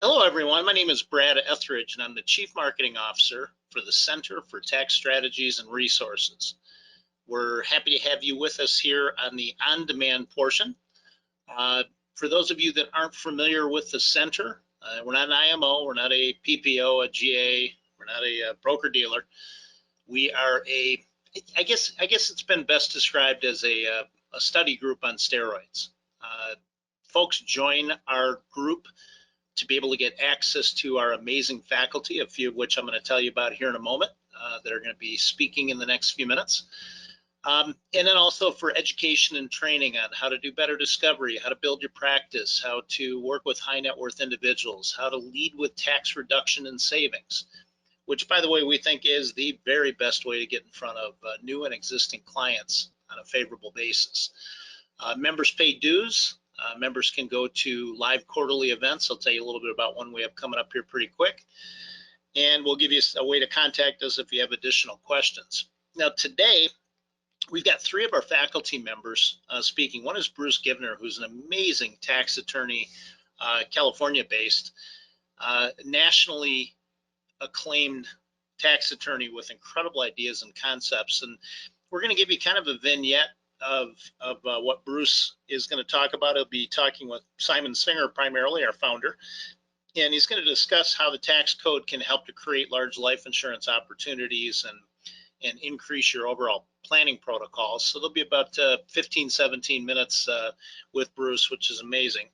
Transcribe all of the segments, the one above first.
Hello, everyone. My name is Brad Etheridge, and I'm the Chief Marketing Officer for the Center for Tax Strategies and Resources. We're happy to have you with us here on the on-demand portion. For those of you that aren't familiar with the center, we're not an IMO, we're not a PPO, a GA, we're not a broker-dealer. We are I guess it's been best described as a study group on steroids. Folks join our group to be able to get access to our amazing faculty, a few of which I'm going to tell you about here in a moment, that are going to be speaking in the next few minutes. And then also for education and training on how to do better discovery, how to build your practice, how to work with high net worth individuals, how to lead with tax reduction and savings, which, by the way, we think is the very best way to get in front of new and existing clients on a favorable basis. Members pay dues. Members can go to live quarterly events. I'll tell you a little bit about one we have coming up here pretty quick. And we'll give you a way to contact us if you have additional questions. Now, today, we've got three of our faculty members speaking. One is Bruce Givner, who's an amazing tax attorney, California-based, nationally acclaimed tax attorney with incredible ideas and concepts. And we're going to give you kind of a vignette of what Bruce is going to talk about. He'll be talking with Simon Singer, primarily our founder, and he's going to discuss how the tax code can help to create large life insurance opportunities and increase your overall planning protocols. So there'll be about 15, 17 minutes with Bruce, which is amazing.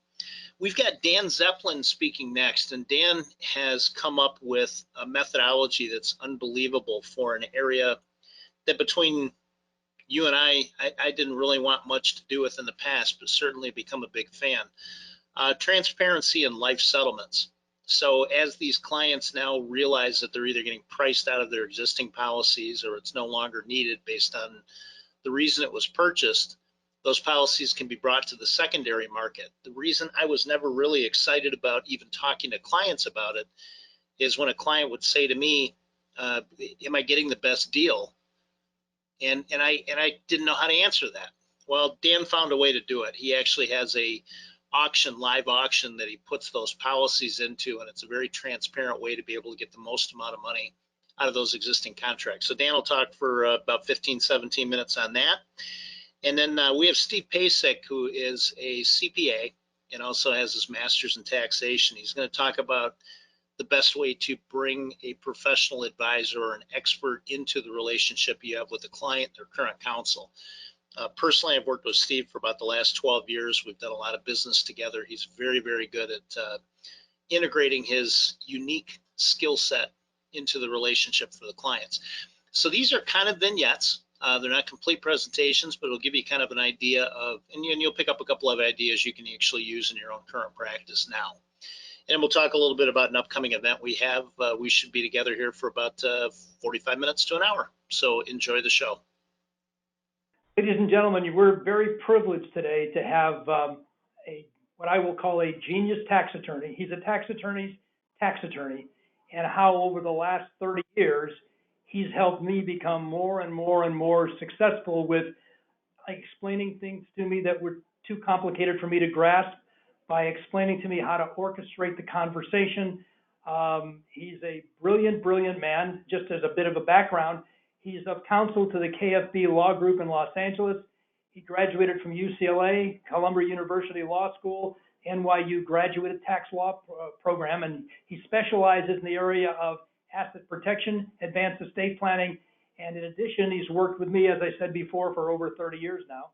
We've got Dan Zeppelin speaking next, and Dan has come up with a methodology that's unbelievable for an area that between you and I didn't really want much to do with in the past, but certainly become a big fan. Transparency and life settlements. So as these clients now realize that they're either getting priced out of their existing policies or it's no longer needed based on the reason it was purchased, those policies can be brought to the secondary market. The reason I was never really excited about even talking to clients about it is when a client would say to me, am I getting the best deal? And I didn't know how to answer that. Well, Dan found a way to do it. He actually has a live auction that he puts those policies into, and it's a very transparent way to be able to get the most amount of money out of those existing contracts. So Dan will talk for about 15, 17 minutes on that. And then we have Steve Pasek, who is a CPA and also has his master's in taxation. He's going to talk about the best way to bring a professional advisor or an expert into the relationship you have with the client, their current counsel. Personally, I've worked with Steve for about the last 12 years. We've done a lot of business together. He's very, very good at integrating his unique skill set into the relationship for the clients. So these are kind of vignettes. They're not complete presentations, but it'll give you kind of an idea of, and you'll pick up a couple of ideas you can actually use in your own current practice now. And we'll talk a little bit about an upcoming event we have. We should be together here for about 45 minutes to an hour. So enjoy the show. Ladies and gentlemen, we're very privileged today to have what I will call a genius tax attorney. He's a tax attorney's tax attorney, and how over the last 30 years, he's helped me become more and more and more successful with explaining things to me that were too complicated for me to grasp, by explaining to me how to orchestrate the conversation. He's a brilliant, brilliant man. Just as a bit of a background, he's of counsel to the KFB Law Group in Los Angeles. He graduated from UCLA, Columbia University Law School, NYU Graduate Tax Law Program, and he specializes in the area of asset protection, advanced estate planning, and in addition, he's worked with me, as I said before, for over 30 years now.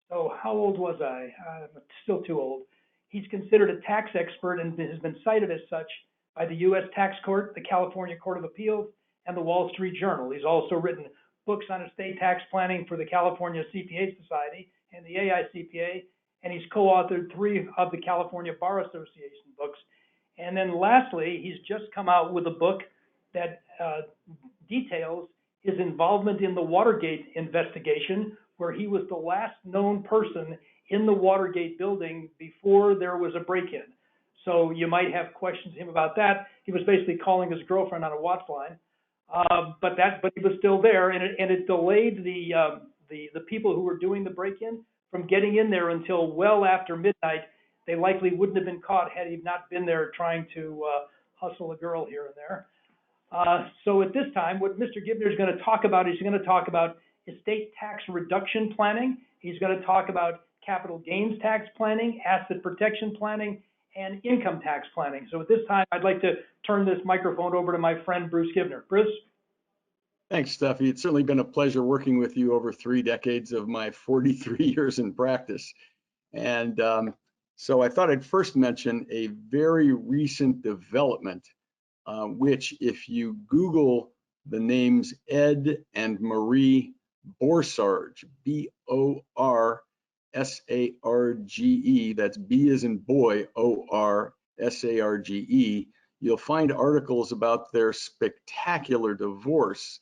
So how old was I? I'm still too old. He's considered a tax expert and has been cited as such by the U.S. Tax Court, the California Court of Appeals, and the Wall Street Journal. He's also written books on estate tax planning for the California CPA Society and the AICPA, and he's co-authored 3 of the California Bar Association books. And then lastly, he's just come out with a book that details his involvement in the Watergate investigation, where he was the last known person in the Watergate building before there was a break-in. So you might have questions to him about that. He was basically calling his girlfriend on a Watts line, but he was still there, and it delayed the people who were doing the break-in from getting in there until well after midnight. they likely wouldn't have been caught had he not been there trying to hustle a girl here and there. So at this time, what Mr. Gibner is going to talk about is he's going to talk about estate tax reduction planning. He's going to talk about capital gains tax planning, asset protection planning, and income tax planning. So at this time, I'd like to turn this microphone over to my friend Bruce Gibner. Bruce? Thanks, Steffi. It's certainly been a pleasure working with you over 3 decades of my 43 years in practice. And so I thought I'd first mention a very recent development, which if you Google the names Ed and Marie Borsarge, B-O-R-S-A-R-G-E, that's B as in boy, O-R-S-A-R-G-E, you'll find articles about their spectacular divorce.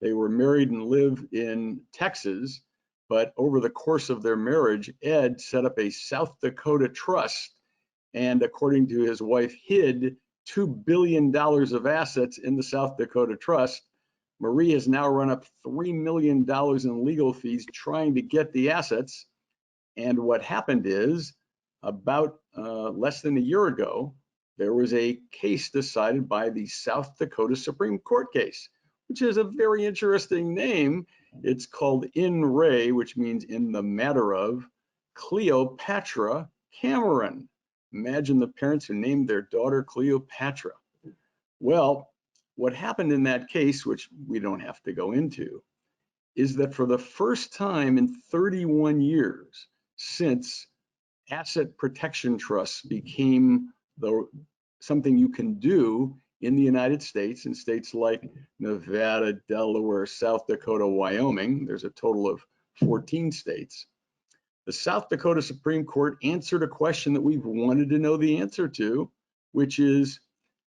They were married and live in Texas, but over the course of their marriage, Ed set up a South Dakota trust, and according to his wife, hid $2 billion of assets in the South Dakota trust. Marie has now run up $3 million in legal fees trying to get the assets. And what happened is, about less than a year ago, there was a case decided by the South Dakota Supreme Court case, which is a very interesting name. It's called In Re, which means in the matter of Cleopatra Cameron. Imagine the parents who named their daughter Cleopatra. Well, what happened in that case, which we don't have to go into, is that for the first time in 31 years since asset protection trusts became something you can do in the United States, in states like Nevada, Delaware, South Dakota, Wyoming, there's a total of 14 states. The South Dakota Supreme Court answered a question that we've wanted to know the answer to, which is,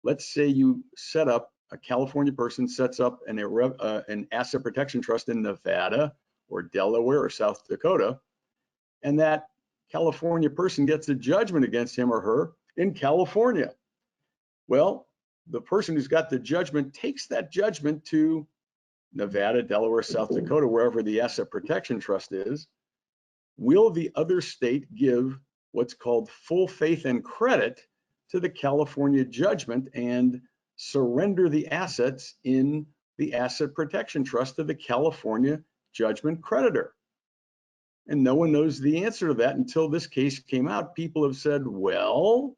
let's say you set up, a California person sets up an asset protection trust in Nevada or Delaware or South Dakota, and that California person gets a judgment against him or her in California. Well, the person who's got the judgment takes that judgment to Nevada, Delaware, South Dakota, wherever the asset protection trust is. Will the other state give what's called full faith and credit to the California judgment and surrender the assets in the asset protection trust to the California judgment creditor? And no one knows the answer to that until this case came out. People have said, well,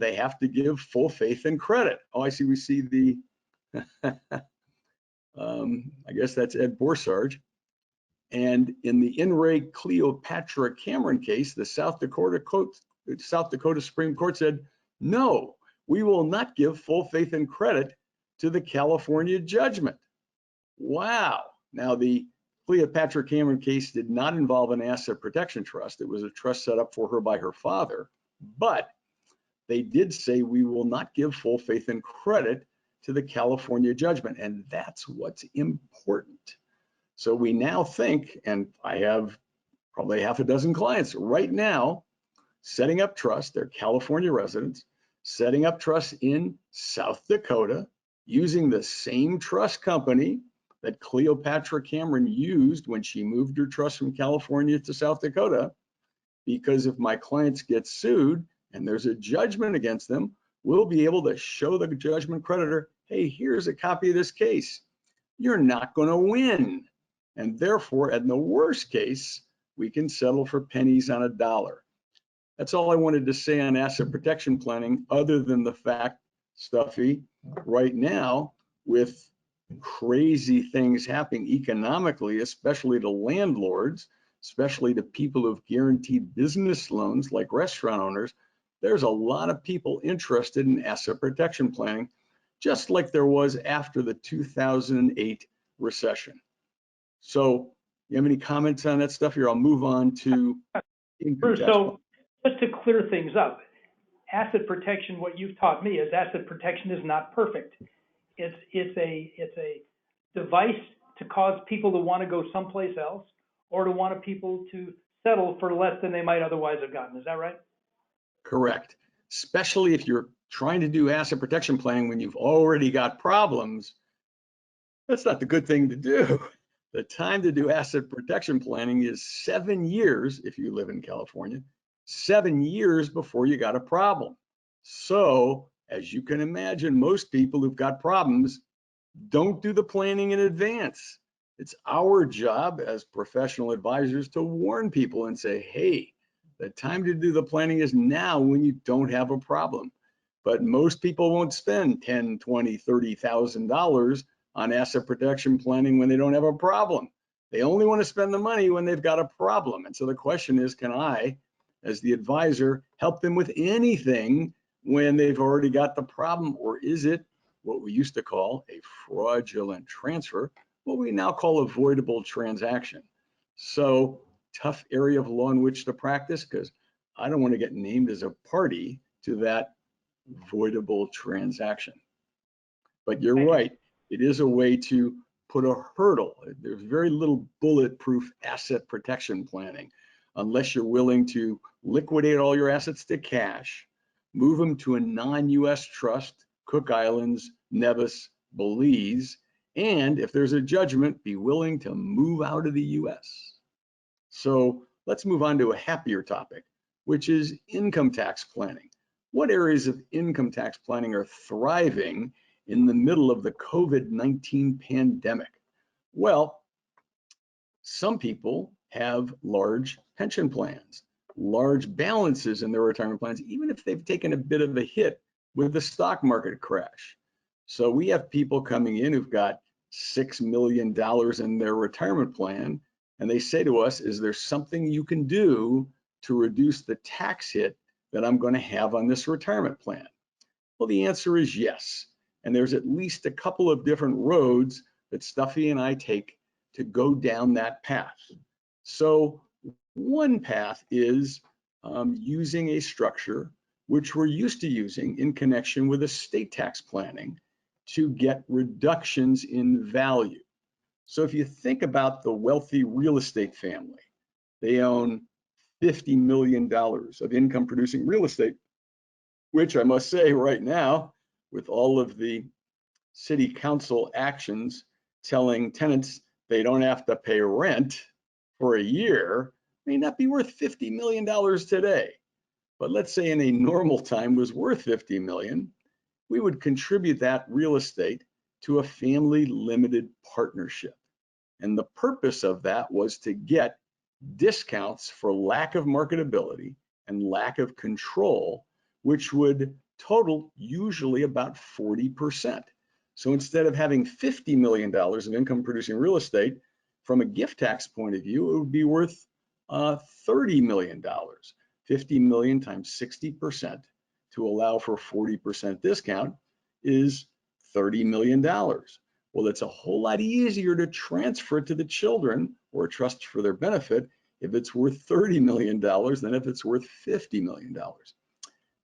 they have to give full faith and credit. Oh, I see, we see the, I guess that's Ed Borsarge. And in the In Re Cleopatra Cameron case, the South Dakota Supreme Court said, no, we will not give full faith and credit to the California judgment. Wow. Now, the Cleopatra Cameron case did not involve an asset protection trust. It was a trust set up for her by her father, but they did say we will not give full faith and credit to the California judgment, and that's what's important. So we now think, and I have probably half a dozen clients right now setting up trusts, they're California residents, setting up trusts in South Dakota using the same trust company that Cleopatra Cameron used when she moved her trust from California to South Dakota, because if my clients get sued and there's a judgment against them, we'll be able to show the judgment creditor, hey, here's a copy of this case. You're not going to win. And therefore, in the worst case, we can settle for pennies on a dollar. That's all I wanted to say on asset protection planning, other than the fact, Stuffy, right now, with crazy things happening economically, especially to landlords, especially to people who've guaranteed business loans like restaurant owners, there's a lot of people interested in asset protection planning, just like there was after the 2008 recession. So you have any comments on that stuff here? I'll move on to Bruce, so just to clear things up, asset protection, what you've taught me is asset protection is not perfect. It's a device to cause people to want to go someplace else or to want people to settle for less than they might otherwise have gotten. Is that right? Correct. Especially if you're trying to do asset protection planning when you've already got problems, that's not the good thing to do. The time to do asset protection planning is 7 years if you live in California, 7 years before you got a problem. So, as you can imagine, most people who've got problems don't do the planning in advance. It's our job as professional advisors to warn people and say, hey, the time to do the planning is now when you don't have a problem. But most people won't spend $10, $20, $30,000 on asset protection planning when they don't have a problem. They only want to spend the money when they've got a problem. And so the question is, can I, as the advisor, help them with anything when they've already got the problem? Or is it what we used to call a fraudulent transfer, what we now call avoidable transaction? So tough area of law in which to practice, because I don't want to get named as a party to that avoidable transaction. But you're right, it is a way to put a hurdle. There's very little bulletproof asset protection planning unless you're willing to liquidate all your assets to cash, move them to a non-US trust, Cook Islands, Nevis, Belize, and if there's a judgment, be willing to move out of the US. So let's move on to a happier topic, which is income tax planning. What areas of income tax planning are thriving in the middle of the COVID-19 pandemic? Well, some people have large pension plans, large balances in their retirement plans, even if they've taken a bit of a hit with the stock market crash. So we have people coming in who've got $6 million in their retirement plan, and they say to us, is there something you can do to reduce the tax hit that I'm going to have on this retirement plan? Well, the answer is yes. And there's at least a couple of different roads that Stuffy and I take to go down that path. So one path is using a structure which we're used to using in connection with estate tax planning to get reductions in value. So if you think about the wealthy real estate family, they own $50 million of income producing real estate, which I must say right now, with all of the city council actions telling tenants they don't have to pay rent for a year, may not be worth $50 million today. But let's say in a normal time was worth $50 million, we would contribute that real estate to a family limited partnership. And the purpose of that was to get discounts for lack of marketability and lack of control, which would total usually about 40%. So instead of having $50 million of income producing real estate, from a gift tax point of view, it would be worth $30 million. 50 million times 60% to allow for 40% discount is $30 million. Well, it's a whole lot easier to transfer it to the children or a trust for their benefit if it's worth $30 million than if it's worth $50 million.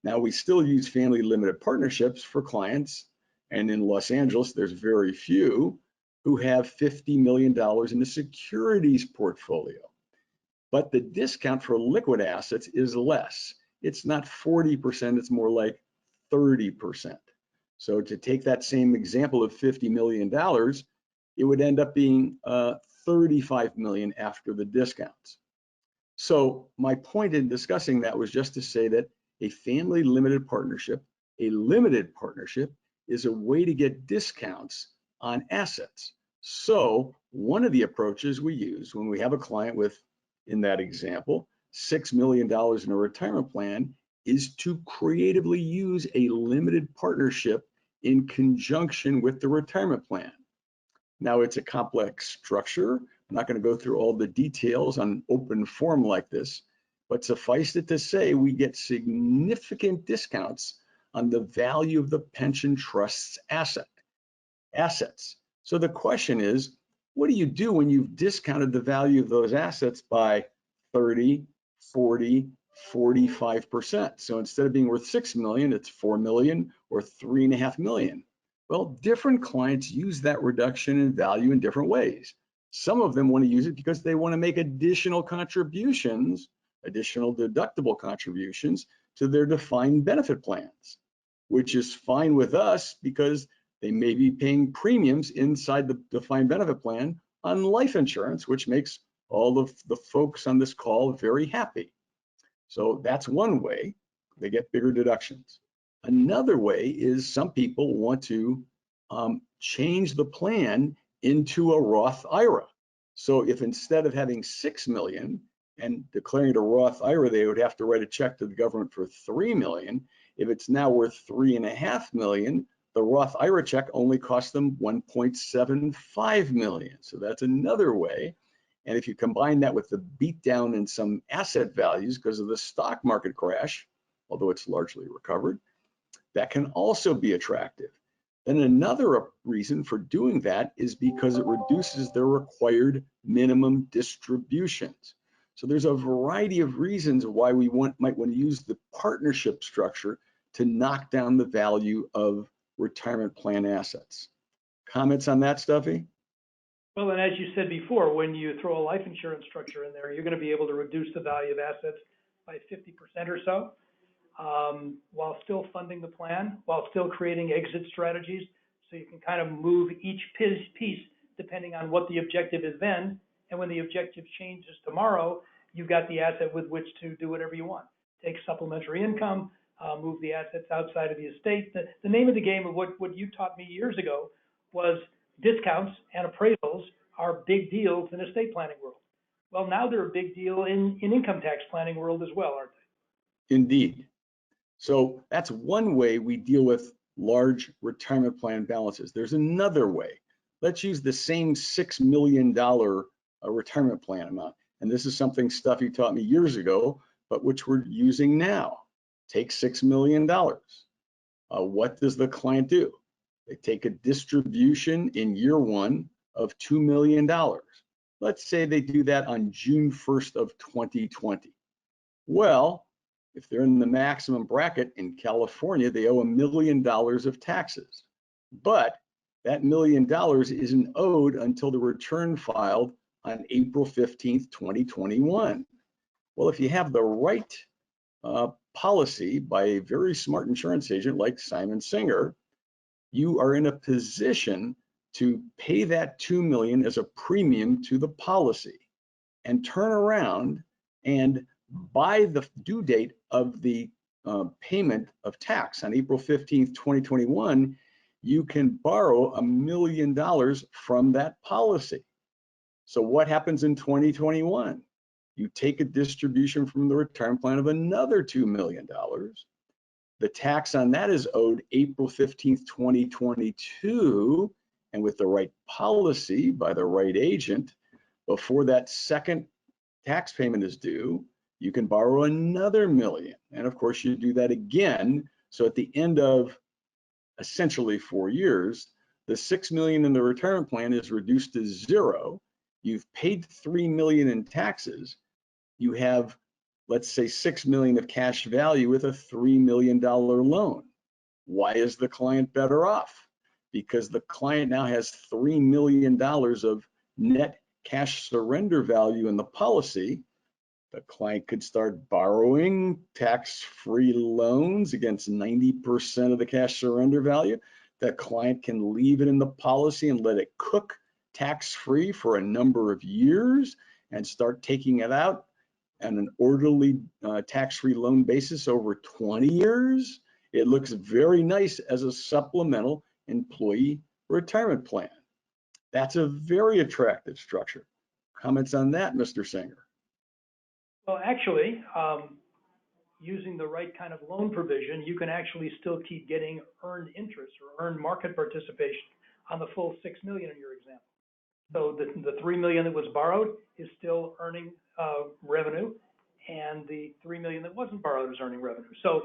Now, we still use family limited partnerships for clients, and in Los Angeles, there's very few who have $50 million in a securities portfolio. But the discount for liquid assets is less. It's not 40%, it's more like 30%. So to take that same example of $50 million, it would end up being 35 million after the discounts. So my point in discussing that was just to say that a family limited partnership, a limited partnership, is a way to get discounts on assets. So one of the approaches we use when we have a client with, in that example, $6 million in a retirement plan is to creatively use a limited partnership in conjunction with the retirement plan. Now, it's a complex structure. I'm not going to go through all the details on open forum like this, but suffice it to say, we get significant discounts on the value of the pension trust's assets. So the question is, what do you do when you've discounted the value of those assets by 30, 40, 45%? So instead of being worth 6 million, it's 4 million or 3.5 million. Well, different clients use that reduction in value in different ways. Some of them want to use it because they want to make additional contributions, additional deductible contributions to their defined benefit plans, which is fine with us because they may be paying premiums inside the defined benefit plan on life insurance, which makes all of the folks on this call very happy. So that's one way they get bigger deductions. Another way is some people want to change the plan into a Roth IRA. So if instead of having 6 million and declaring it a Roth IRA, they would have to write a check to the government for 3 million. If it's now worth 3.5 million, the Roth IRA check only costs them 1.75 million. So that's another way. And if you combine that with the beatdown in some asset values because of the stock market crash, although it's largely recovered, that can also be attractive. Then another reason for doing that is because it reduces their required minimum distributions. So there's a variety of reasons why we might want to use the partnership structure to knock down the value of retirement plan assets. Comments on that, Stuffy? Well, and as you said before, when you throw a life insurance structure in there, you're going to be able to reduce the value of assets by 50% or so, while still funding the plan, while still creating exit strategies. So you can kind of move each piece depending on what the objective is then. And when the objective changes tomorrow, you've got the asset with which to do whatever you want. Take supplementary income, move the assets outside of the estate. The name of the game of what you taught me years ago was discounts and appraisals are big deals in estate planning world. Well, now they're a big deal in income tax planning world as well, aren't they? Indeed. So that's one way we deal with large retirement plan balances. There's another way. Let's use the same $6 million retirement plan amount. And this is something Stuffy taught me years ago, but which we're using now. Take $6 million. What does the client do? They take a distribution in year one of $2 million. Let's say they do that on June 1st of 2020. Well, if they're in the maximum bracket in California, they owe $1 million of taxes. But that $1 million isn't owed until the return filed on April 15th, 2021. Well, if you have the right policy by a very smart insurance agent like Simon Singer, you are in a position to pay that $2 million as a premium to the policy and turn around and by the due date of the payment of tax on April 15th, 2021, you can borrow $1 million from that policy. So what happens in 2021? You take a distribution from the retirement plan of another $2 million. The tax on that is owed April 15th, 2022, and with the right policy by the right agent, before that second tax payment is due, you can borrow another $1 million. And of course, you do that again. So at the end of essentially 4 years, the $6 million in the retirement plan is reduced to zero. You've paid $3 million in taxes. You have, let's say, $6 million of cash value with a $3 million loan. Why is the client better off? Because the client now has $3 million of net cash surrender value in the policy. The client could start borrowing tax-free loans against 90% of the cash surrender value. The client can leave it in the policy and let it cook tax-free for a number of years and start taking it out on an orderly tax-free loan basis over 20 years. It looks very nice as a supplemental employee retirement plan. That's a very attractive structure. Comments on that, Mr. Singer? Well, actually, using the right kind of loan provision, you can actually still keep getting earned interest or earned market participation on the full $6 million in your example. So the $3 million that was borrowed is still earning revenue, and the $3 million that wasn't borrowed is earning revenue. So,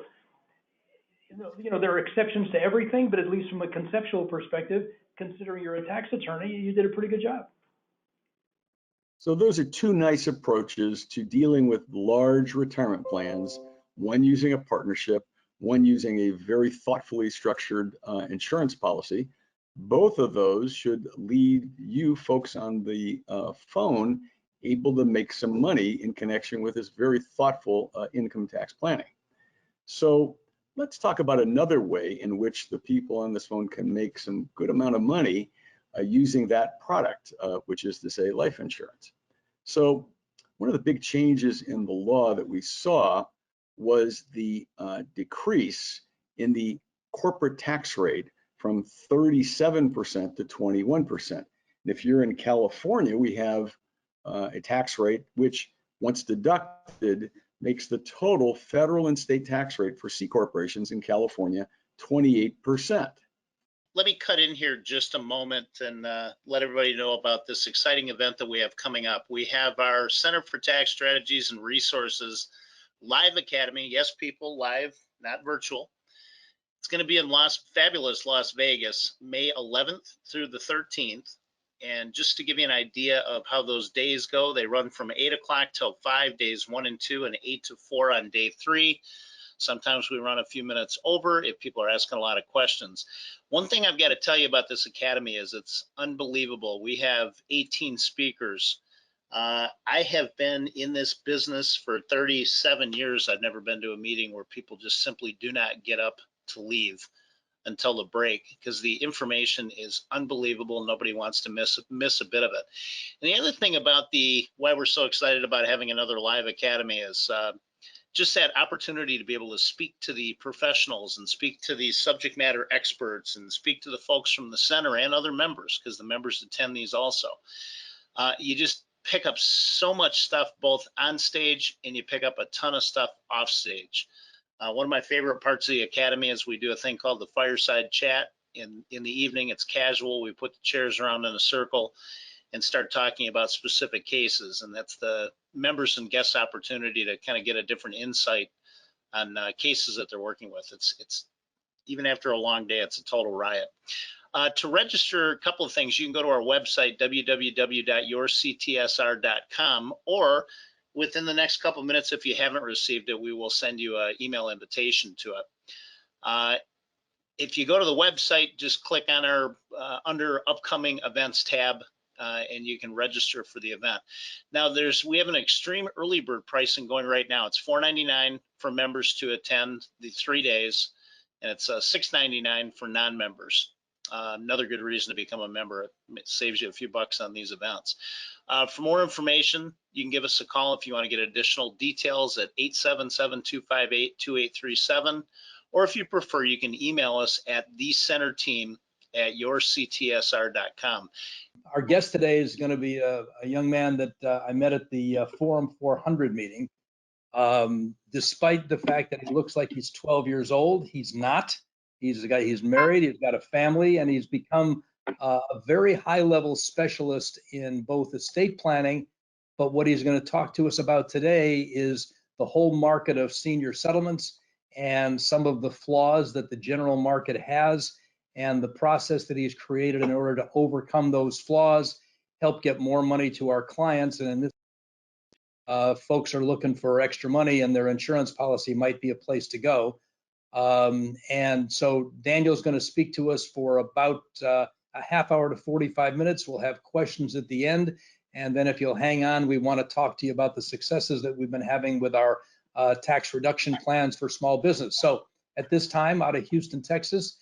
you know, there are exceptions to everything, but at least from a conceptual perspective, considering you're a tax attorney, you did a pretty good job. So those are two nice approaches to dealing with large retirement plans, one using a partnership, one using a very thoughtfully structured insurance policy. Both of those should leave you folks on the phone able to make some money in connection with this very thoughtful income tax planning. So let's talk about another way in which the people on this phone can make some good amount of money using that product, which is to say life insurance. So one of the big changes in the law that we saw was the decrease in the corporate tax rate from 37% to 21%. And if you're in California, we have a tax rate which, once deducted, makes the total federal and state tax rate for C corporations in California 28%. Let me cut in here just a moment and let everybody know about this exciting event that we have coming up. We have our Center for Tax Strategies and Resources Live Academy. Yes, people, live, not virtual. It's going to be in fabulous Las Vegas, May 11th through the 13th. And just to give you an idea of how those days go, they run from 8 o'clock till 5, days 1 and 2, and 8 to 4 on day 3. Sometimes we run a few minutes over if people are asking a lot of questions. One thing I've got to tell you about this academy is it's unbelievable. We have 18 speakers. I have been in this business for 37 years. I've never been to a meeting where people just simply do not get up to leave until the break, because the information is unbelievable. Nobody wants to miss a bit of it. And the other thing about why we're so excited about having another live academy is just that opportunity to be able to speak to the professionals and speak to the subject matter experts and speak to the folks from the center and other members, because the members attend these also. You just pick up so much stuff both on stage, and you pick up a ton of stuff off stage. One of my favorite parts of the academy is we do a thing called the fireside chat. In the evening, it's casual. We put the chairs around in a circle and start talking about specific cases. And that's the members and guests' opportunity to kind of get a different insight on cases that they're working with. It's even after a long day, it's a total riot. To register, a couple of things. You can go to our website, www.yourctsr.com, or within the next couple of minutes, if you haven't received it, we will send you an email invitation to it. If you go to the website, just click on our under upcoming events tab, and you can register for the event. Now, we have an extreme early bird pricing going right now. It's $4.99 for members to attend the 3 days, and it's $6.99 for non-members. Another good reason to become a member. It saves you a few bucks on these events. For more information, you can give us a call if you want to get additional details at 877-258-2837, or if you prefer, you can email us at thecenterteam@yourctsr.com. Our guest today is going to be a young man that I met at the Forum 400 meeting. Despite the fact that he looks like he's 12 years old, he's not. He's married, he's got a family, and he's become a very high-level specialist in both estate planning. But what he's going to talk to us about today is the whole market of senior settlements and some of the flaws that the general market has, and the process that he's created in order to overcome those flaws, help get more money to our clients. And in this, folks are looking for extra money, and their insurance policy might be a place to go. And so Daniel's going to speak to us for about a half hour to 45 minutes. We'll have questions at the end. And then if you'll hang on, we want to talk to you about the successes that we've been having with our tax reduction plans for small business. So at this time, out of Houston, Texas,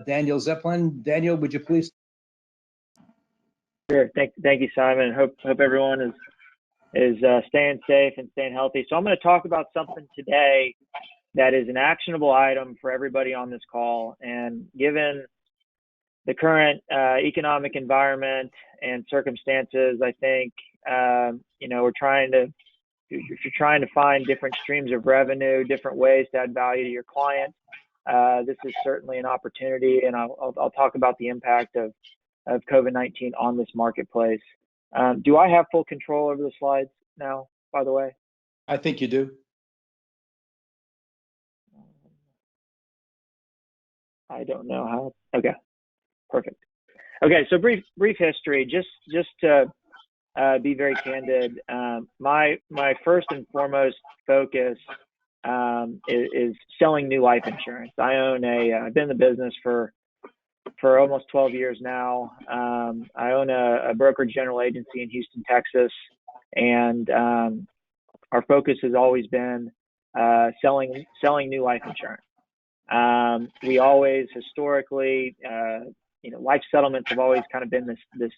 Daniel Zeppelin. Daniel, would you please? Sure. Thank you, Simon. Hope everyone is staying safe and staying healthy. So I'm going to talk about something today that is an actionable item for everybody on this call. And given the current economic environment and circumstances, I think we're trying to find different streams of revenue, different ways to add value to your clients. This is certainly an opportunity, and I'll talk about the impact of COVID-19 on this marketplace. Do I have full control over the slides now, by the way? I think you do. I don't know how. Okay, perfect. Okay, so brief history, just to be very candid. My first and foremost focus is selling new life insurance. I've been in the business for almost 12 years now. I own a brokerage general agency in Houston, Texas, and our focus has always been selling new life insurance. We always historically, life settlements have always kind of been this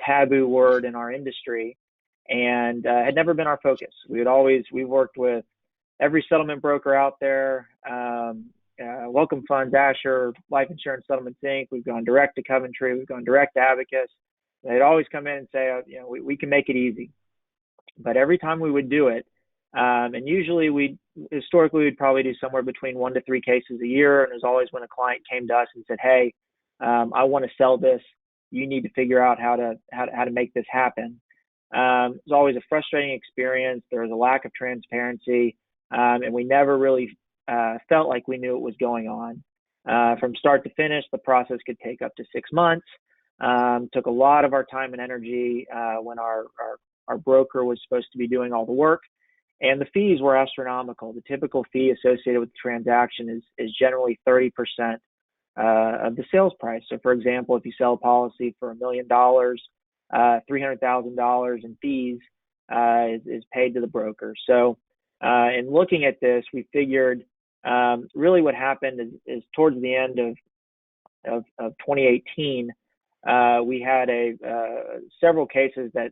taboo word in our industry, and had never been our focus. We worked with every settlement broker out there, Welcome Funds, Asher, Life Insurance Settlements Inc. We've gone direct to Coventry. We've gone direct to Abacus. They'd always come in and say, we can make it easy. But every time we would do it, and usually historically we'd probably do somewhere between 1 to 3 cases a year. And it was always when a client came to us and said, hey, I want to sell this. You need to figure out how to make this happen. It was always a frustrating experience. There was a lack of transparency, and we never really felt like we knew what was going on. From start to finish, the process could take up to 6 months. Took a lot of our time and energy when our broker was supposed to be doing all the work, and the fees were astronomical. The typical fee associated with the transaction is generally 30% of the sales price. So, for example, if you sell a policy for $1 million, $300,000 in fees is paid to the broker. So, in looking at this, we figured really what happened is towards the end of 2018. We had several cases that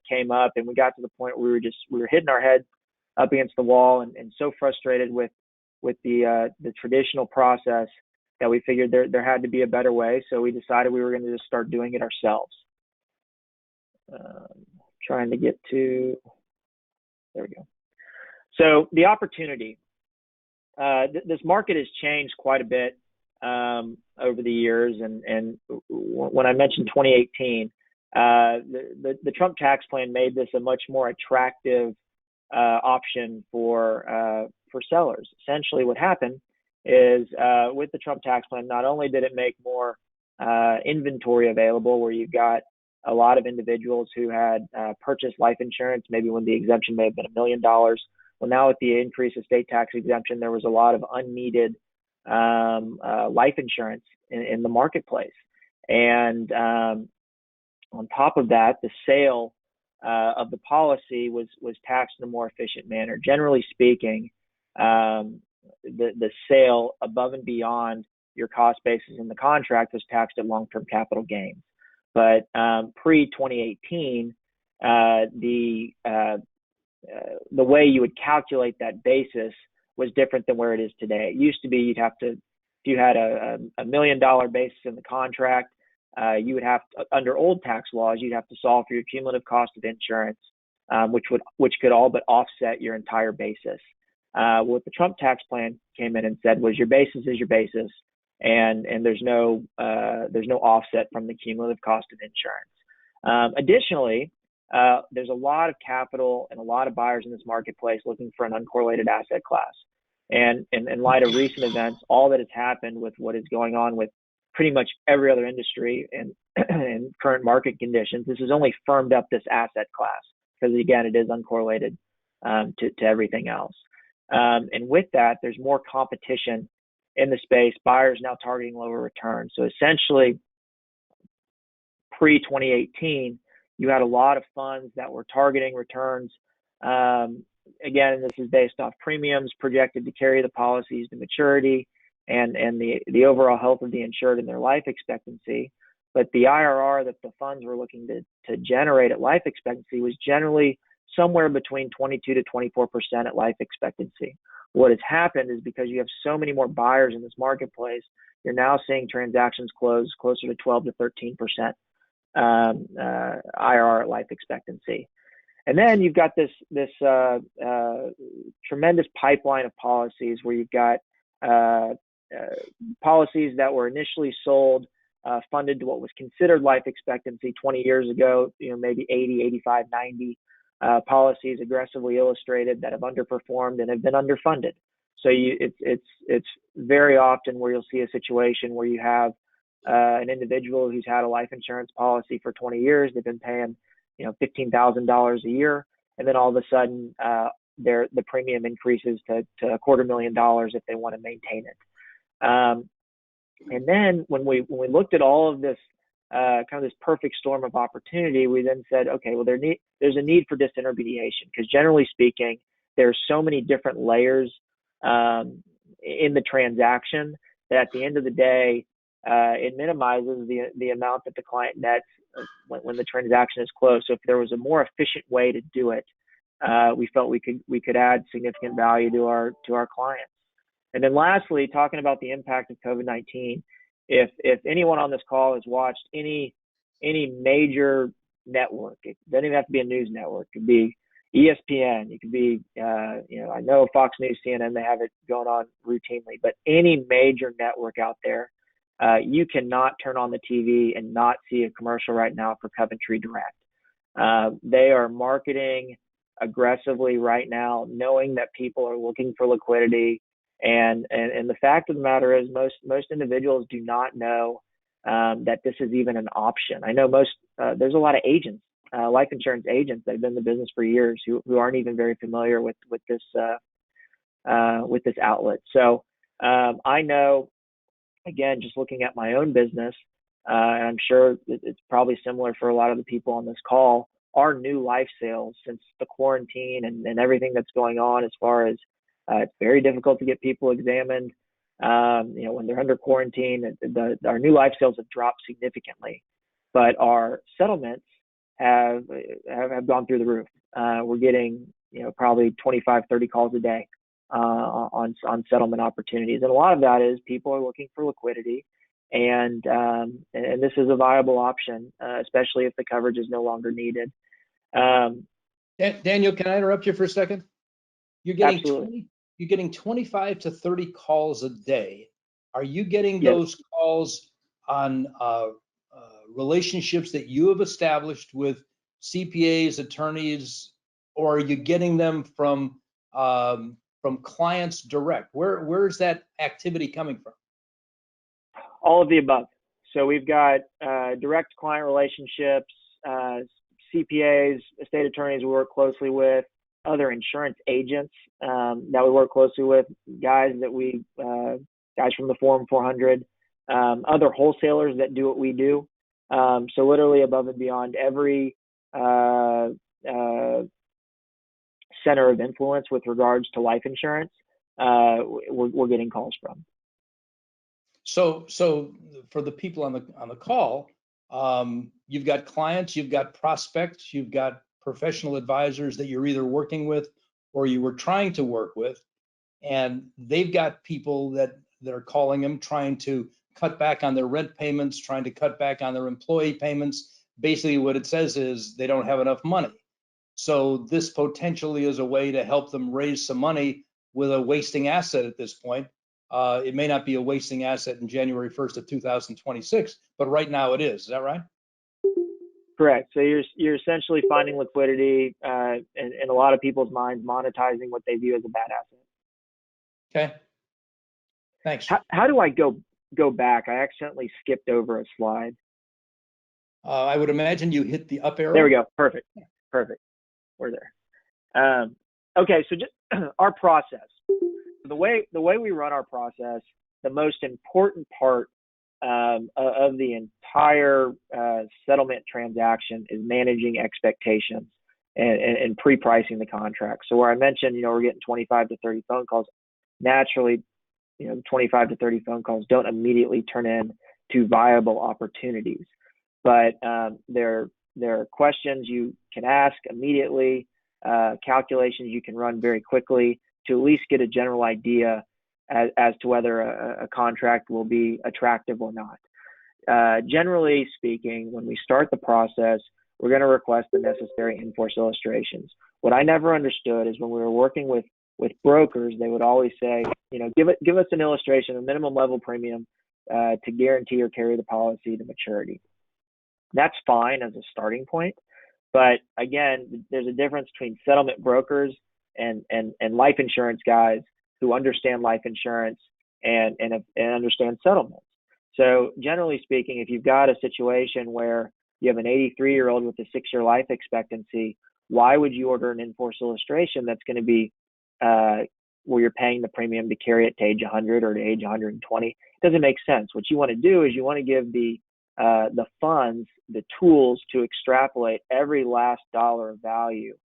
came up, and we got to the point where we were hitting our head up against the wall and so frustrated with the traditional process that we figured there had to be a better way. So we decided we were going to just start doing it ourselves. Trying to get to, there we go. So the opportunity, this market has changed quite a bit over the years, and when I mentioned 2018, the Trump tax plan made this a much more attractive option for sellers. Essentially, what happened is with the Trump tax plan, not only did it make more inventory available, where you've got a lot of individuals who had purchased life insurance, maybe when the exemption may have been $1 million. Well, now with the increase of state tax exemption, there was a lot of unneeded life insurance in the marketplace. And on top of that, the sale of the policy was taxed in a more efficient manner. Generally speaking, the sale above and beyond your cost basis in the contract was taxed at long-term capital gains. But pre-2018, the way you would calculate that basis was different than where it is today. It used to be if you had a $1 million basis in the contract, you would have to, under old tax laws, you'd have to solve for your cumulative cost of insurance, which could all but offset your entire basis. What the Trump tax plan came in and said was your basis is your basis, and there's no offset from the cumulative cost of insurance. Additionally, there's a lot of capital and a lot of buyers in this marketplace looking for an uncorrelated asset class. And in light of recent events, all that has happened with what is going on with pretty much every other industry and current market conditions, this has only firmed up this asset class because, again, it is uncorrelated to everything else. And with that, there's more competition in the space, buyers now targeting lower returns. So essentially, pre-2018, you had a lot of funds that were targeting returns. Again, this is based off premiums projected to carry the policies to maturity and the overall health of the insured and their life expectancy. But the IRR that the funds were looking to generate at life expectancy was generally somewhere between 22 to 24% at life expectancy. What has happened is because you have so many more buyers in this marketplace, you're now seeing transactions close closer to 12 to 13% IRR at life expectancy. And then you've got this tremendous pipeline of policies where you've got policies that were initially sold, funded to what was considered life expectancy 20 years ago, maybe 80, 85, 90 policies aggressively illustrated that have underperformed and have been underfunded. So it's very often where you'll see a situation where you have an individual who's had a life insurance policy for 20 years. They've been paying, $15,000 a year, and then all of a sudden, the premium increases to $250,000 if they want to maintain it. And then when we looked at all of this, kind of this perfect storm of opportunity, we then said, okay, well, there's a need for disintermediation because generally speaking, there's so many different layers in the transaction that at the end of the day, it minimizes the amount that the client nets when the transaction is closed. So if there was a more efficient way to do it, we felt we could add significant value to our clients. And then lastly, talking about the impact of COVID-19, if anyone on this call has watched any major network, it doesn't even have to be a news network. It could be ESPN. It could be, I know Fox News, CNN, they have it going on routinely, but any major network out there, you cannot turn on the TV and not see a commercial right now for Coventry Direct. They are marketing aggressively right now, knowing that people are looking for liquidity. And the fact of the matter is most individuals do not know that this is even an option. I know there's a lot of agents, life insurance agents that have been in the business for years who aren't even very familiar with this outlet. So I know, again, just looking at my own business, and I'm sure it's probably similar for a lot of the people on this call, our new life sales since the quarantine and everything that's going on, as far as it's very difficult to get people examined. When they're under quarantine, our new life sales have dropped significantly, but our settlements have gone through the roof. We're getting, probably 25, 30 calls a day on settlement opportunities. And a lot of that is people are looking for liquidity, and this is a viable option, especially if the coverage is no longer needed. Daniel, can I interrupt you for a second? You're getting Absolutely. You're getting 25 to 30 calls a day. Are you getting Yes. those calls on relationships that you have established with CPAs, attorneys, or are you getting them from clients direct? Where's that activity coming from? All of the above. So we've got direct client relationships, CPAs, estate attorneys we work closely with, other insurance agents that we work closely with, guys from the Forum 400, other wholesalers that do what we do. So literally above and beyond every center of influence with regards to life insurance, we're getting calls from. So for the people on the call, you've got clients, you've got prospects, you've got professional advisors that you're either working with or you were trying to work with, and they've got people that are calling them, trying to cut back on their rent payments, trying to cut back on their employee payments. Basically what it says is they don't have enough money. So this potentially is a way to help them raise some money with a wasting asset at this point. It may not be a wasting asset in January 1st of 2026, but right now it is. Is that right? Correct. So you're essentially finding liquidity, in a lot of people's minds, monetizing what they view as a bad asset. Okay. Thanks. How do I go back? I accidentally skipped over a slide. I would imagine you hit the up arrow. There we go. Perfect. We're there. Okay. So just our process. The way we run our process, the most important part of the entire settlement transaction is managing expectations and pre-pricing the contract. So where I mentioned, we're getting 25 to 30 phone calls, naturally, 25 to 30 phone calls don't immediately turn into viable opportunities. But there are questions you can ask immediately, calculations you can run very quickly to at least get a general idea as to whether a contract will be attractive or not. Generally speaking, when we start the process, we're going to request the necessary in-force illustrations. What I never understood is when we were working with brokers, they would always say, give us an illustration, a minimum level premium to guarantee or carry the policy to maturity. That's fine as a starting point. But again, there's a difference between settlement brokers and life insurance guys who understand life insurance and understand settlements. So generally speaking, if you've got a situation where you have an 83-year-old with a 6-year life expectancy, why would you order an in-force illustration that's going to be where you're paying the premium to carry it to age 100 or to age 120? It doesn't make sense. What you want to do is you want to give the funds the tools to extrapolate every last dollar of value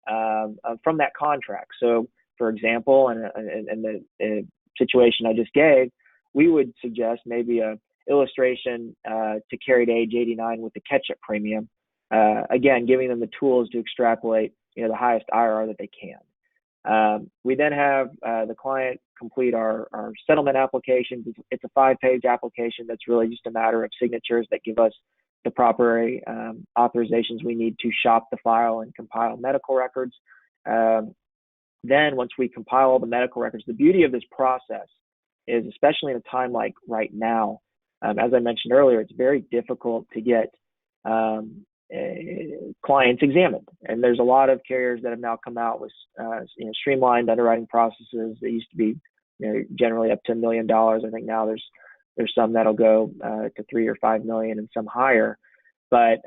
from that contract. So, for example, in the situation I just gave, we would suggest maybe a illustration to carry to age 89 with the catch-up premium. Again, giving them the tools to extrapolate the highest IRR that they can. We then have the client complete our settlement applications. It's a 5-page application that's really just a matter of signatures that give us the proper authorizations we need to shop the file and compile medical records. Then once we compile all the medical records, the beauty of this process is, especially in a time like right now, as I mentioned earlier, it's very difficult to get clients examined. And there's a lot of carriers that have now come out with streamlined underwriting processes that used to be generally up to $1 million. I think now there's some that'll go to 3 or 5 million and some higher. But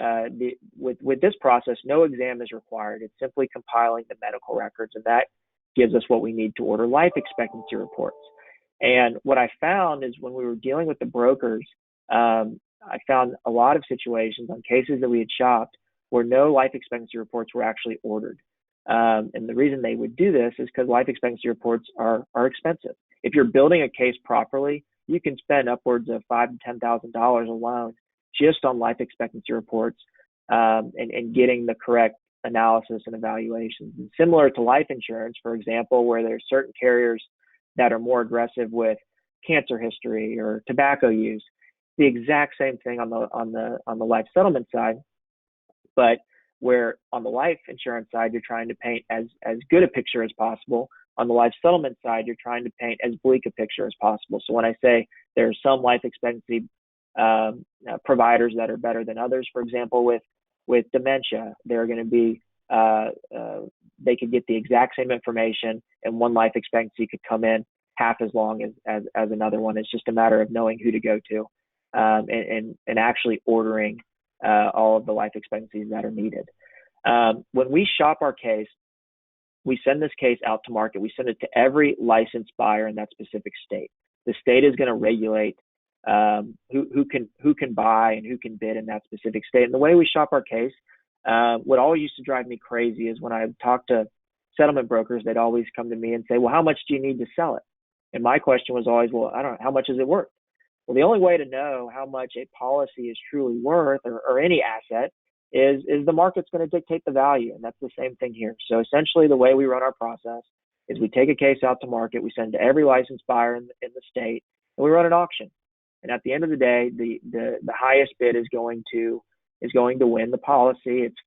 with this process, no exam is required. It's simply compiling the medical records, and that gives us what we need to order life expectancy reports. And what I found is when we were dealing with the brokers, I found a lot of situations on cases that we had shopped where no life expectancy reports were actually ordered. And the reason they would do this is because life expectancy reports are expensive. If you're building a case properly, you can spend upwards of $5,000 to $10,000 alone just on life expectancy reports and getting the correct analysis and evaluations. And similar to life insurance, for example, where there's certain carriers that are more aggressive with cancer history or tobacco use, the exact same thing on the life settlement side, but where on the life insurance side you're trying to paint as good a picture as possible. On the life settlement side, you're trying to paint as bleak a picture as possible. So when I say there are some life expectancy providers that are better than others, for example, with dementia, they're going to be they could get the exact same information, and one life expectancy could come in half as long as another one. It's just a matter of knowing who to go to and actually ordering all of the life expectancies that are needed. When we shop our case, we send this case out to market. We send it to every licensed buyer in that specific state. The state is going to regulate who can buy and who can bid in that specific state. And the way we shop our case, what always used to drive me crazy is when I talked to settlement brokers, they'd always come to me and say, well, how much do you need to sell it? And my question was always, well, I don't know, how much is it worth? Well, the only way to know how much a policy is truly worth or any asset is the market's going to dictate the value. And that's the same thing here. So essentially the way we run our process is we take a case out to market, we send it to every licensed buyer in the state, and we run an auction. And at the end of the day, the highest bid is going to win the policy. It's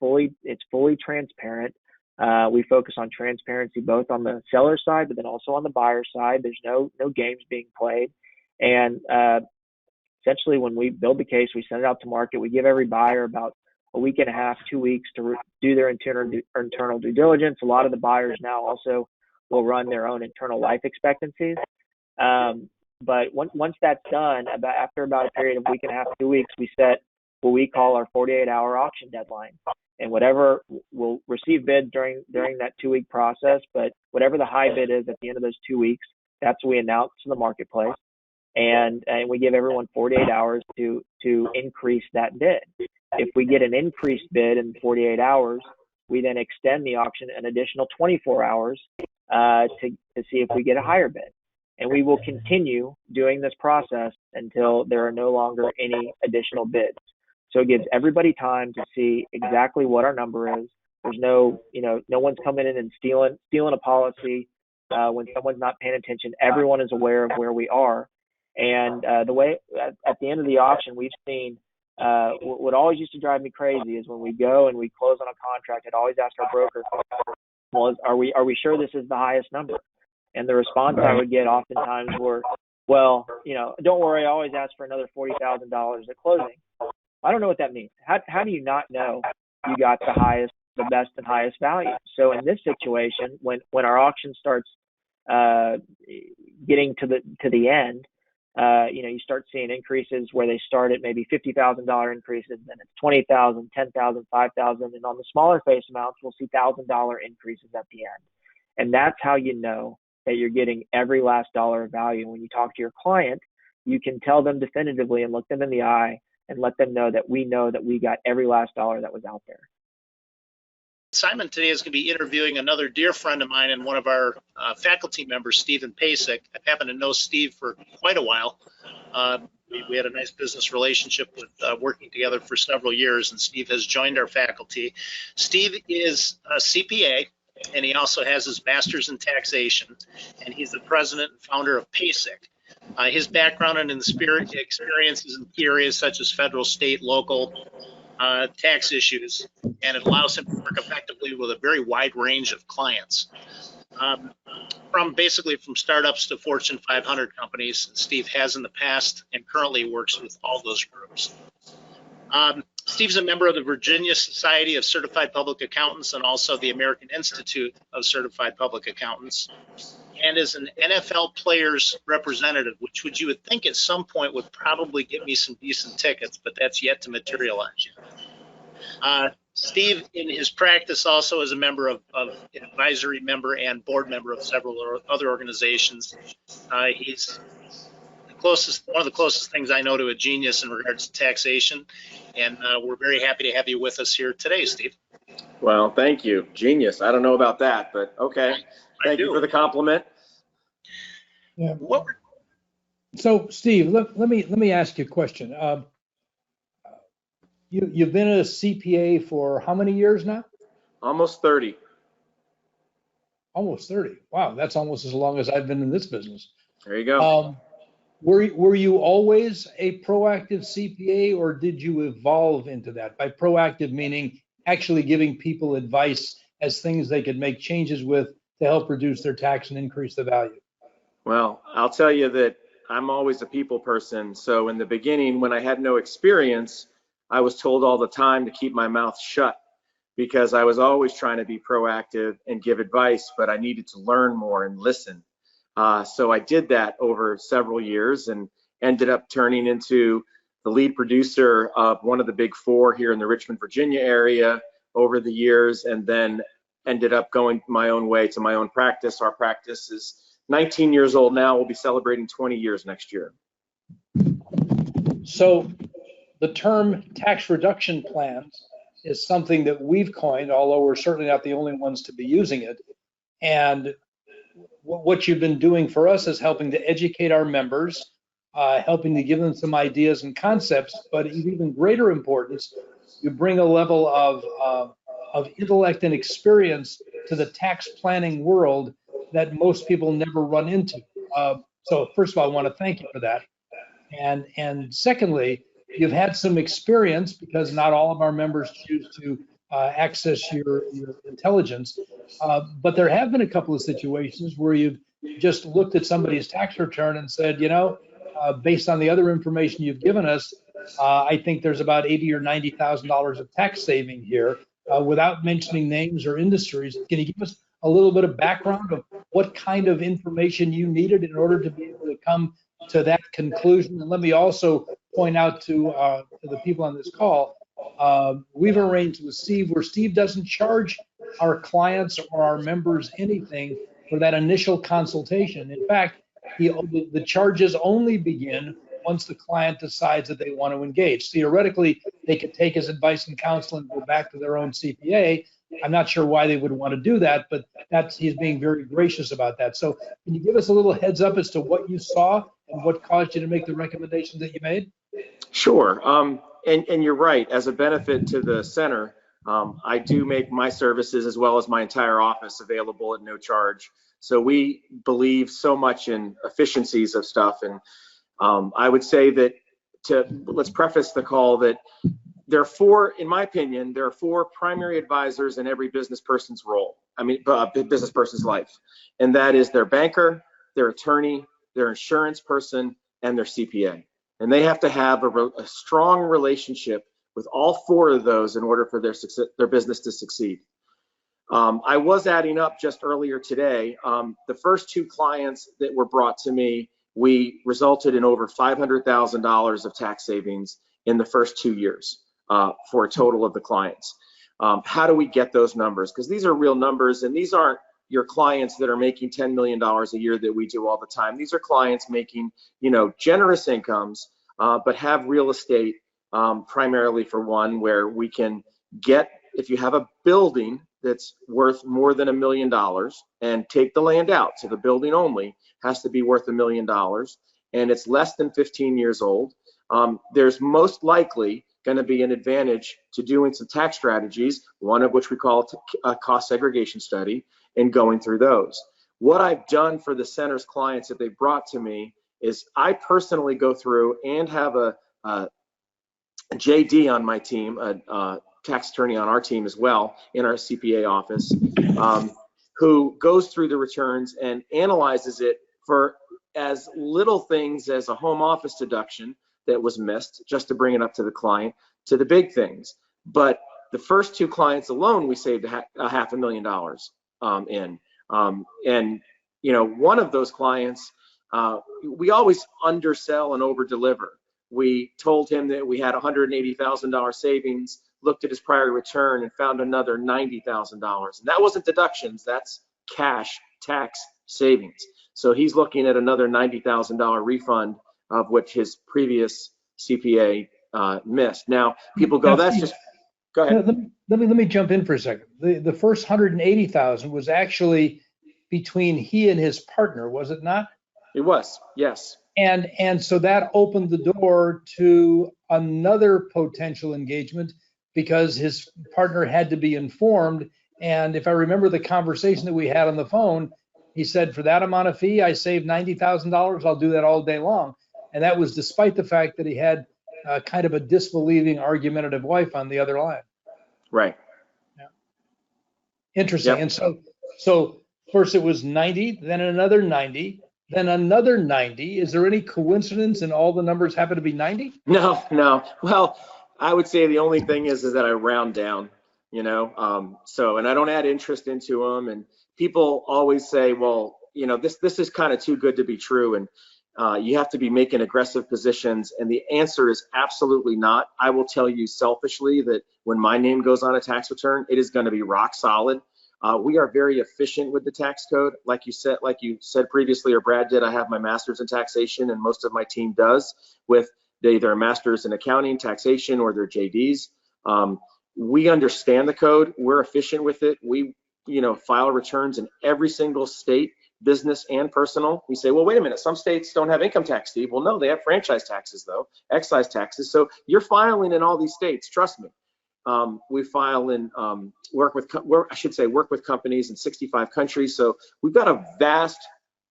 fully transparent. We focus on transparency both on the seller side, but then also on the buyer side. There's no games being played. And essentially, when we build the case, we send it out to market. We give every buyer about a week and a half, 2 weeks to do their internal due diligence. A lot of the buyers now also will run their own internal life expectancies. But once that's done, after about a period of a week and a half, 2 weeks, we set what we call our 48-hour auction deadline. And whatever we'll receive bids during that 2-week process, but whatever the high bid is at the end of those 2 weeks, that's what we announce to the marketplace. And we give everyone 48 hours to increase that bid. If we get an increased bid in 48 hours, we then extend the auction an additional 24 hours to see if we get a higher bid. And we will continue doing this process until there are no longer any additional bids. So it gives everybody time to see exactly what our number is. There's no one's coming in and stealing a policy when someone's not paying attention. Everyone is aware of where we are. And the way at the end of the auction, we've seen what always used to drive me crazy is when we go and we close on a contract, I'd always ask our broker, well, are we sure this is the highest number? And the response I would get oftentimes were, well, don't worry, I always ask for another $40,000 at closing. I don't know what that means. How do you not know you got the best and highest value? So in this situation, when our auction starts getting to the end, you start seeing increases where they start at maybe $50,000 increases, then it's $20,000, $10,000, $5,000, and on the smaller face amounts, we'll see $1,000 increases at the end. And that's how you know that you're getting every last dollar of value. When you talk to your client, you can tell them definitively and look them in the eye and let them know that we got every last dollar that was out there. Simon today is going to be interviewing another dear friend of mine and one of our faculty members, Stephen Pasek. I've happened to know Steve for quite a while. we had a nice business relationship with working together for several years, and Steve has joined our faculty. Steve is a CPA, and he also has his master's in taxation, and he's the president and founder of PASIC. His background and experiences in key areas such as federal, state, local tax issues, and it allows him to work effectively with a very wide range of clients. From startups to Fortune 500 companies. Steve has in the past and currently works with all those groups. Steve's a member of the Virginia Society of Certified Public Accountants and also the American Institute of Certified Public Accountants, and is an NFL players representative, which you would think at some point would probably get me some decent tickets, but that's yet to materialize yet. Steve, in his practice, also is a member of an advisory member and board member of several other organizations. He's one of the closest things I know to a genius in regards to taxation, and we're very happy to have you with us here today, Steve. Well, thank you. Genius. I don't know about that, but okay. Thank you for the compliment. Yeah. So, Steve, let me ask you a question. You've been a CPA for how many years now? Almost 30. Almost 30. Wow, that's almost as long as I've been in this business. There you go. Were you always a proactive CPA, or did you evolve into that? By proactive meaning actually giving people advice as things they could make changes with to help reduce their tax and increase the value? Well, I'll tell you that I'm always a people person. So in the beginning, when I had no experience, I was told all the time to keep my mouth shut because I was always trying to be proactive and give advice, but I needed to learn more and listen. So I did that over several years and ended up turning into the lead producer of one of the big four here in the Richmond, Virginia area over the years, and then ended up going my own way to my own practice. Our practice is 19 years old now. We'll be celebrating 20 years next year. So the term tax reduction plans is something that we've coined, although we're certainly not the only ones to be using it. And what you've been doing for us is helping to educate our members, helping to give them some ideas and concepts, but of even greater importance, you bring a level of intellect and experience to the tax planning world that most people never run into. So first of all, I want to thank you for that. And secondly, you've had some experience because not all of our members choose to access your intelligence. But there have been a couple of situations where you've just looked at somebody's tax return and said, you know, based on the other information you've given us, I think there's about $80,000 or $90,000 of tax saving here, without mentioning names or industries. Can you give us a little bit of background of what kind of information you needed in order to be able to come to that conclusion? And let me also point out to the people on this call, we've arranged with Steve where Steve doesn't charge our clients or our members anything for that initial consultation. In fact, the charges only begin once the client decides that they want to engage. Theoretically, they could take his advice and counsel and go back to their own CPA. I'm not sure why they would want to do that, but he's being very gracious about that. So can you give us a little heads up as to what you saw and what caused you to make the recommendations that you made? Sure. And you're right. As a benefit to the center, I do make my services as well as my entire office available at no charge. So we believe so much in efficiencies of stuff. And I would say that let's preface the call that there are four, in my opinion, there are four primary advisors in every business person's role. Business person's life. And that is their banker, their attorney, their insurance person, and their CPA. And they have to have a strong relationship with all four of those in order for their business to succeed. I was adding up just earlier today. The first two clients that were brought to me, we resulted in over $500,000 of tax savings in the first 2 years for a total of the clients. How do we get those numbers? Because these are real numbers, and these aren't your clients that are making $10 million a year that we do all the time. These are clients making, generous incomes, but have real estate primarily for one, where we can get, if you have a building that's worth more than $1 million and take the land out, so the building only has to be worth $1 million, and it's less than 15 years old, there's most likely going to be an advantage to doing some tax strategies, one of which we call a cost segregation study, and going through those. What I've done for the center's clients that they brought to me is I personally go through and have a JD on my team, a tax attorney on our team as well in our CPA office, who goes through the returns and analyzes it for as little things as a home office deduction that was missed, just to bring it up to the client, to the big things. But the first 2 clients alone, we saved $500,000 in. And you know, one of those clients, we always undersell and over deliver. We told him that we had $180,000 savings, looked at his prior return and found another $90,000. And that wasn't deductions, that's cash tax savings. So he's looking at another $90,000 refund of which his previous CPA missed. Now people go, that's just, go ahead. Let me jump in for a second. The first 180,000 was actually between he and his partner, was it not? It was, yes. And so that opened the door to another potential engagement because his partner had to be informed. And if I remember the conversation that we had on the phone, he said, for that amount of fee, I saved $90,000. I'll do that all day long. And that was despite the fact that he had kind of a disbelieving, argumentative wife on the other line. Right. Yeah. Interesting. Yep. And so first it was 90, then another 90. Then another 90. Is there any coincidence and all the numbers happen to be 90? No. Well, I would say the only thing is that I round down, you know. So, and I don't add interest into them. And people always say, well, you know, this is kind of too good to be true, and you have to be making aggressive positions. And the answer is absolutely not. I will tell you selfishly that when my name goes on a tax return, it is going to be rock solid. We are very efficient with the tax code. Like you said previously, or Brad did, I have my master's in taxation, and most of my team does, with either a master's in accounting, taxation, or their JDs. We understand the code. We're efficient with it. We, you know, file returns in every single state, business and personal. We say, well, wait a minute, some states don't have income tax, Steve. Well, no, they have franchise taxes though, excise taxes. So you're filing in all these states, trust me. We file in, work with companies in 65 countries. So we've got a vast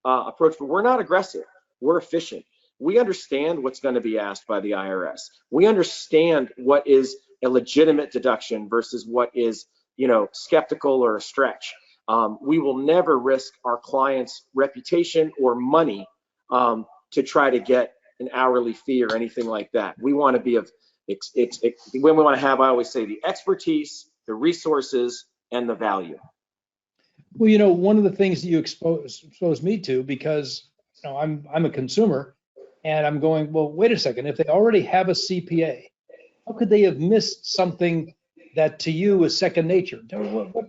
approach, but we're not aggressive. We're efficient. We understand what's going to be asked by the IRS. We understand what is a legitimate deduction versus what is, you know, skeptical or a stretch. We will never risk our clients' reputation or money to try to get an hourly fee or anything like that. We want to be when we want to have, I always say, the expertise, the resources, and the value. Well, you know, one of the things that you expose me to, because you know, I'm a consumer, and I'm going, well, wait a second, if they already have a CPA, how could they have missed something that to you is second nature?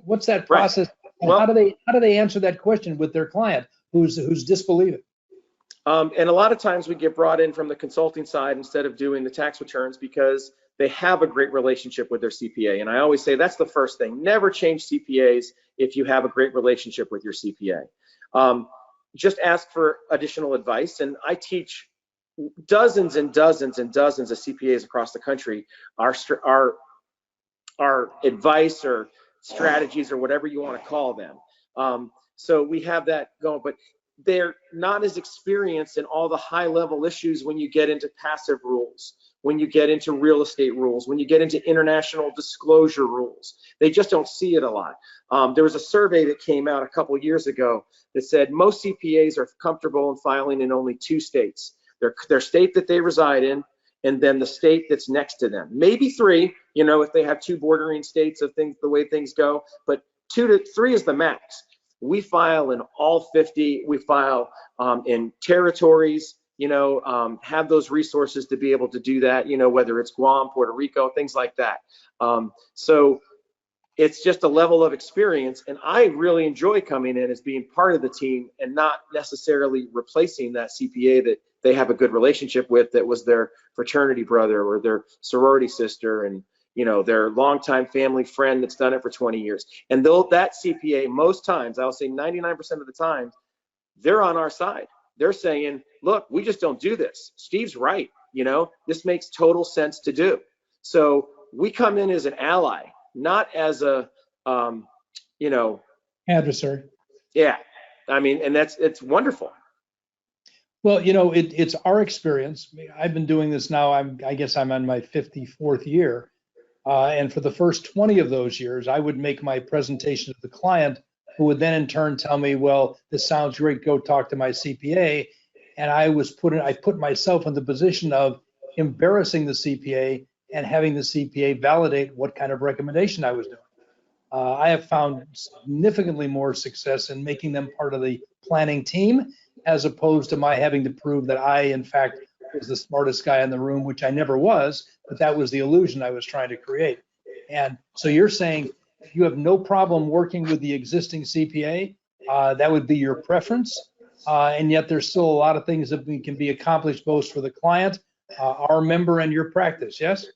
What's that process? Right. And well, how do they answer that question with their client who's disbelieving? And a lot of times we get brought in from the consulting side instead of doing the tax returns because they have a great relationship with their CPA. And I always say that's the first thing. Never change CPAs if you have a great relationship with your CPA. Just ask for additional advice. And I teach dozens and dozens and dozens of CPAs across the country our advice or strategies or whatever you want to call them. So we have that going, but they're not as experienced in all the high level issues when you get into passive rules, when you get into real estate rules, when you get into international disclosure rules. They just don't see it a lot. There was a survey that came out a couple of years ago that said most CPAs are comfortable in filing in only 2 states. Their state that they reside in, and then the state that's next to them. Maybe 3, you know, if they have 2 bordering states of things, the way things go, but 2 to 3 is the max. We file in all 50. We file in territories, you know, have those resources to be able to do that, you know, whether it's Guam, Puerto Rico, things like that. So it's just a level of experience. And I really enjoy coming in as being part of the team and not necessarily replacing that CPA that they have a good relationship with, that was their fraternity brother or their sorority sister, and you know, their longtime family friend that's done it for 20 years. And though that CPA, most times, I'll say 99% of the time, they're on our side. They're saying, look, we just don't do this. Steve's right. You know, this makes total sense to do. So we come in as an ally, not as a, you know, Adversary. yeah. I mean, and it's wonderful. Well, you know, it's our experience. I've been doing this now. I guess I'm on my 54th year. And for the first 20 of those years, I would make my presentation to the client, who would then in turn tell me, well, this sounds great, go talk to my CPA. And I put myself in the position of embarrassing the CPA and having the CPA validate what kind of recommendation I was doing. I have found significantly more success in making them part of the planning team, as opposed to my having to prove that I, in fact, was the smartest guy in the room, which I never was, but that was the illusion I was trying to create. And so you're saying you have no problem working with the existing CPA, that would be your preference, and yet there's still a lot of things that can be accomplished both for the client, our member, and your practice, yes?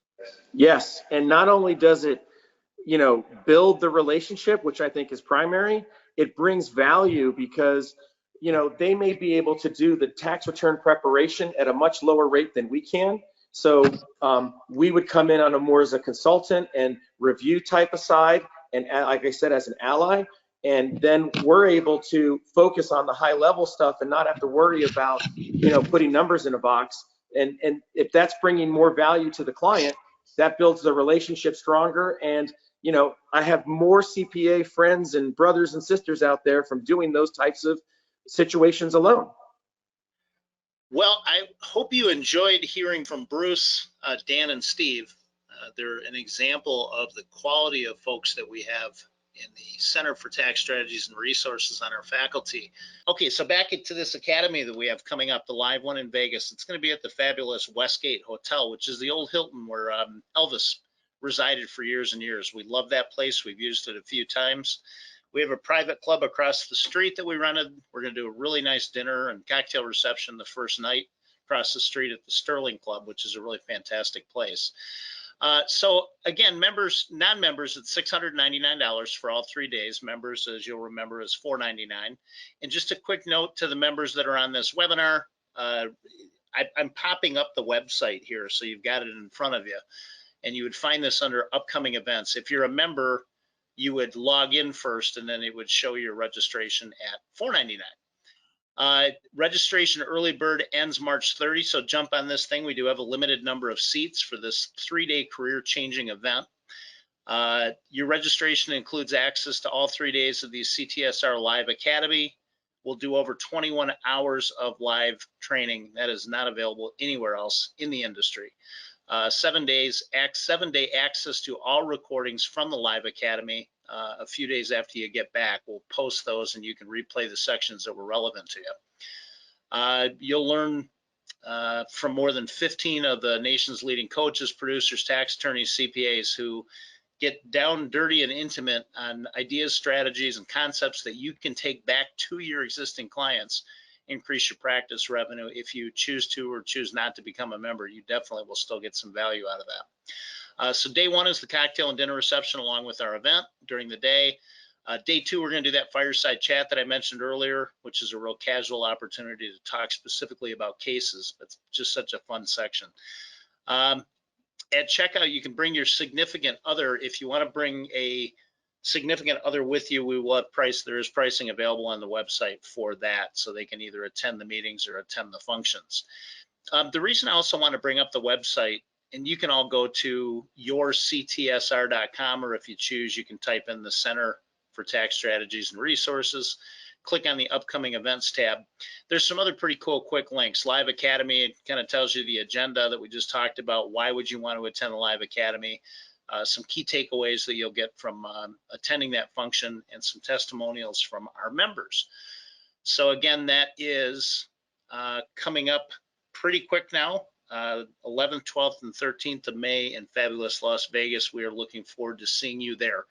Yes. And not only does it, you know, build the relationship, which I think is primary, it brings value because, you know, they may be able to do the tax return preparation at a much lower rate than we can. So we would come in on a more as a consultant and review type of side, and like I said, as an ally, and then we're able to focus on the high level stuff and not have to worry about, you know, putting numbers in a box. And if that's bringing more value to the client, that builds the relationship stronger. And you know, I have more CPA friends and brothers and sisters out there from doing those types of situations alone. Well, I hope you enjoyed hearing from Bruce, Dan, and Steve. They're an example of the quality of folks that we have in the Center for Tax Strategies and Resources on our faculty. Okay, so back into this academy that we have coming up, the live one in Vegas. It's going to be at the fabulous Westgate Hotel, which is the old Hilton where Elvis resided for years and years. We love that place. We've used it a few times. We have a private club across the street that we rented. We're going to do a really nice dinner and cocktail reception the first night across the street at the Sterling Club, which is a really fantastic place. So again, members, non-members, it's $699 for all 3 days. Members, as you'll remember, is $499. And just a quick note to the members that are on this webinar, I'm popping up the website here, so you've got it in front of you. And you would find this under upcoming events. If you're a member, you would log in first, and then it would show your registration at $499. Registration early bird ends March 30, so jump on this thing. We do have a limited number of seats for this 3-day career-changing event. Your registration includes access to all 3 days of the CTSR Live Academy. We'll do over 21 hours of live training that is not available anywhere else in the industry. 7-day access to all recordings from the Live Academy. A few days after you get back, we'll post those and you can replay the sections that were relevant to you. You'll learn from more than 15 of the nation's leading coaches, producers, tax attorneys, CPAs who get down dirty and intimate on ideas, strategies, and concepts that you can take back to your existing clients. Increase your practice revenue. If you choose to or choose not to become a member, you definitely will still get some value out of that. So day one is the cocktail and dinner reception along with our event during the day. Day two, we're going to do that fireside chat that I mentioned earlier, which is a real casual opportunity to talk specifically about cases, but it's just such a fun section. At checkout, you can bring your significant other. If you want to bring a significant other with you, we will have there is pricing available on the website for that, so they can either attend the meetings or attend the functions. The reason I also want to bring up the website, and you can all go to yourctsr.com, or if you choose, you can type in the Center for Tax Strategies and Resources, click on the upcoming events tab. There's some other pretty cool quick links. Live Academy, it kind of tells you the agenda that we just talked about. Why would you want to attend the Live Academy? Some key takeaways that you'll get from attending that function, and some testimonials from our members. So again, that is coming up pretty quick now, 11th, 12th, and 13th of May in fabulous Las Vegas. We are looking forward to seeing you there.